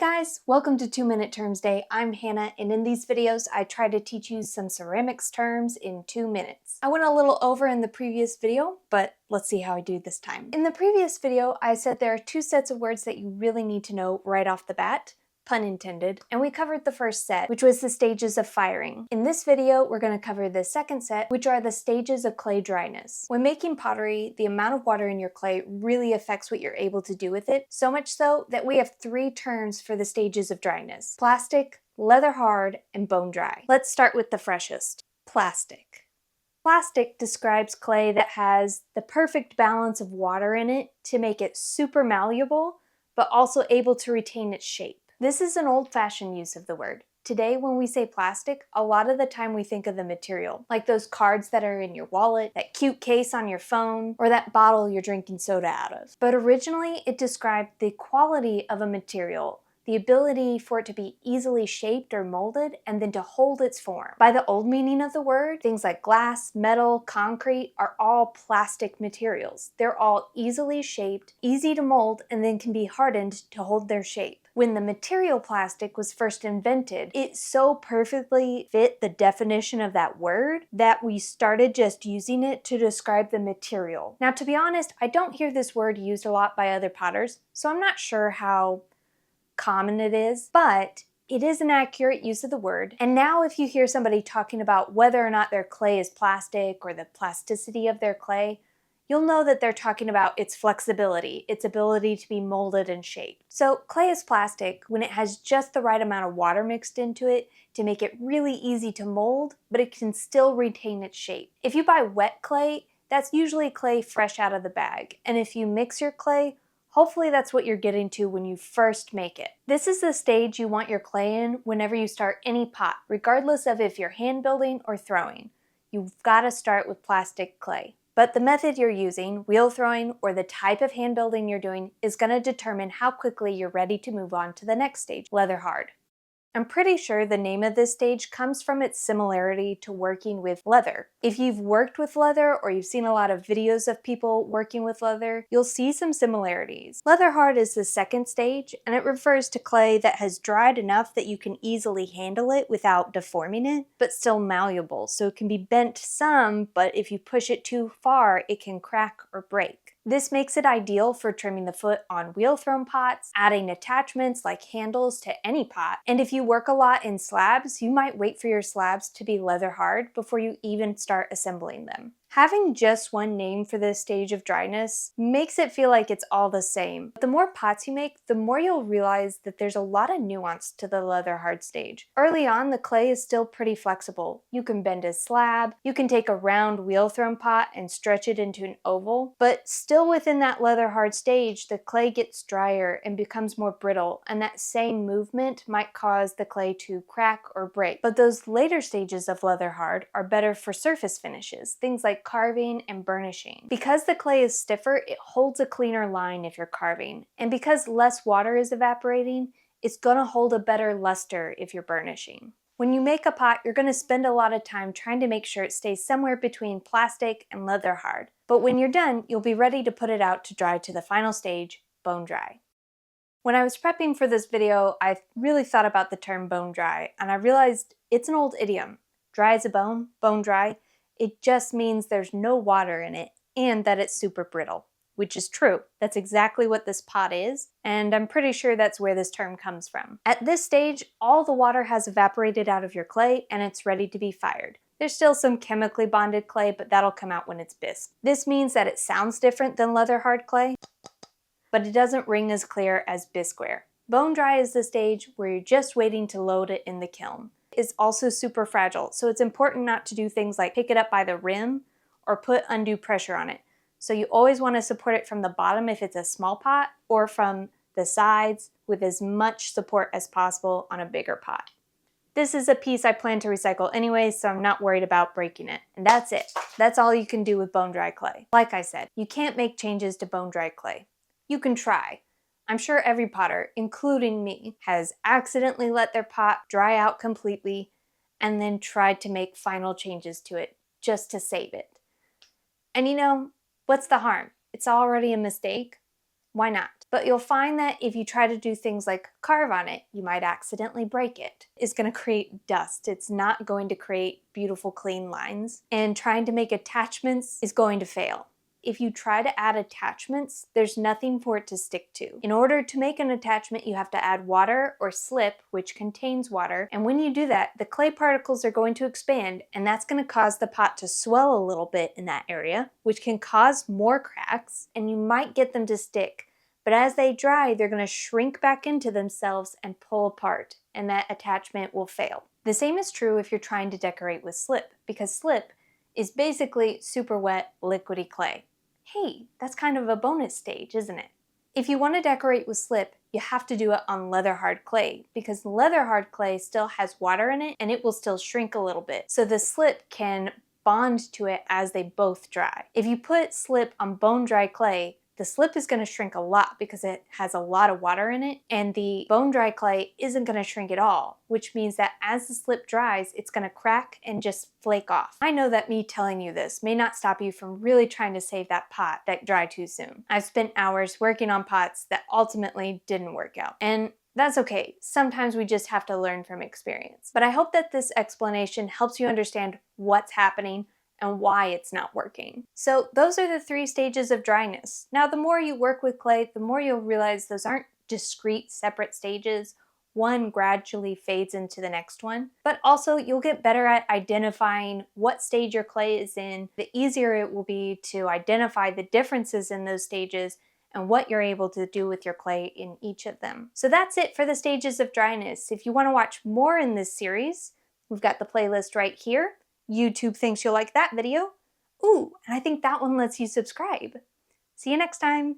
Hey guys, welcome to 2-Minute Terms Day. I'm Hannah, and in these videos I try to teach you some ceramics terms in 2 minutes. I went a little over in the previous video, but let's see how I do this time. In the previous video, I said there are 2 sets of words that you really need to know right off the bat. Pun intended, and we covered the first set, which was the stages of firing. In this video, we're going to cover the second set, which are the stages of clay dryness. When making pottery, the amount of water in your clay really affects what you're able to do with it, so much so that we have 3 terms for the stages of dryness: plastic, leather hard, and bone dry. Let's start with the freshest: plastic. Plastic describes clay that has the perfect balance of water in it to make it super malleable, but also able to retain its shape. This is an old-fashioned use of the word. Today, when we say plastic, a lot of the time we think of the material, like those cards that are in your wallet, that cute case on your phone, or that bottle you're drinking soda out of. But originally, it described the quality of a material, the ability for it to be easily shaped or molded, and then to hold its form. By the old meaning of the word, things like glass, metal, concrete are all plastic materials. They're all easily shaped, easy to mold, and then can be hardened to hold their shape. When the material plastic was first invented, it so perfectly fit the definition of that word that we started just using it to describe the material. Now, to be honest, I don't hear this word used a lot by other potters, so I'm not sure how common it is, but it is an accurate use of the word. And now if you hear somebody talking about whether or not their clay is plastic or the plasticity of their clay, you'll know that they're talking about its flexibility, its ability to be molded and shaped. So clay is plastic when it has just the right amount of water mixed into it to make it really easy to mold, but it can still retain its shape. If you buy wet clay, that's usually clay fresh out of the bag. And if you mix your clay, hopefully that's what you're getting to when you first make it. This is the stage you want your clay in whenever you start any pot, regardless of if you're hand building or throwing. You've got to start with plastic clay. But the method you're using, wheel throwing, or the type of hand building you're doing is going to determine how quickly you're ready to move on to the next stage, leather hard. I'm pretty sure the name of this stage comes from its similarity to working with leather. If you've worked with leather or you've seen a lot of videos of people working with leather, you'll see some similarities. Leather hard is the second stage, and it refers to clay that has dried enough that you can easily handle it without deforming it, but still malleable, so it can be bent some, but if you push it too far, it can crack or break. This makes it ideal for trimming the foot on wheel-thrown pots, adding attachments like handles to any pot, and if you work a lot in slabs, you might wait for your slabs to be leather hard before you even start assembling them. Having just one name for this stage of dryness makes it feel like it's all the same. The more pots you make, the more you'll realize that there's a lot of nuance to the leather hard stage. Early on, the clay is still pretty flexible. You can bend a slab, you can take a round wheel-thrown pot and stretch it into an oval, but still within that leather hard stage, the clay gets drier and becomes more brittle, and that same movement might cause the clay to crack or break. But those later stages of leather hard are better for surface finishes, things like carving and burnishing. Because the clay is stiffer, it holds a cleaner line if you're carving, and because less water is evaporating, it's going to hold a better luster if you're burnishing. When you make a pot, you're going to spend a lot of time trying to make sure it stays somewhere between plastic and leather hard. But when you're done, you'll be ready to put it out to dry to the final stage, bone dry. When I was prepping for this video, I really thought about the term bone dry, and I realized it's an old idiom. Dry as a bone, bone dry. It just means there's no water in it and that it's super brittle, which is true. That's exactly what this pot is, and I'm pretty sure that's where this term comes from. At this stage, all the water has evaporated out of your clay and it's ready to be fired. There's still some chemically bonded clay, but that'll come out when it's bisque. This means that it sounds different than leather hard clay, but it doesn't ring as clear as bisqueware. Bone dry is the stage where you're just waiting to load it in the kiln. Is also super fragile, so it's important not to do things like pick it up by the rim or put undue pressure on it. So you always want to support it from the bottom if it's a small pot, or from the sides with as much support as possible on a bigger pot. This is a piece I plan to recycle anyway, so I'm not worried about breaking it. And that's it. That's all you can do with bone dry clay. Like I said, you can't make changes to bone dry clay. You can try. I'm sure every potter, including me, has accidentally let their pot dry out completely and then tried to make final changes to it just to save it. And you know, what's the harm? It's already a mistake. Why not? But you'll find that if you try to do things like carve on it, you might accidentally break it. It's going to create dust. It's not going to create beautiful clean lines. And trying to make attachments is going to fail. If you try to add attachments, there's nothing for it to stick to. In order to make an attachment, you have to add water or slip, which contains water. And when you do that, the clay particles are going to expand, and that's going to cause the pot to swell a little bit in that area, which can cause more cracks, and you might get them to stick. But as they dry, they're going to shrink back into themselves and pull apart, and that attachment will fail. The same is true if you're trying to decorate with slip, because slip is basically super wet, liquidy clay. Hey, that's kind of a bonus stage, isn't it? If you want to decorate with slip, you have to do it on leather hard clay, because leather hard clay still has water in it and it will still shrink a little bit. So the slip can bond to it as they both dry. If you put slip on bone dry clay, the slip is going to shrink a lot because it has a lot of water in it, and the bone dry clay isn't going to shrink at all, which means that as the slip dries, it's going to crack and just flake off. I know that me telling you this may not stop you from really trying to save that pot that dried too soon. I've spent hours working on pots that ultimately didn't work out, and that's okay. Sometimes we just have to learn from experience. But I hope that this explanation helps you understand what's happening and why it's not working. So those are the 3 stages of dryness. Now, the more you work with clay, the more you'll realize those aren't discrete, separate stages. One gradually fades into the next one, but also you'll get better at identifying what stage your clay is in. The easier it will be to identify the differences in those stages and what you're able to do with your clay in each of them. So that's it for the stages of dryness. If you want to watch more in this series, we've got the playlist right here. YouTube thinks you'll like that video. Ooh, and I think that one lets you subscribe. See you next time.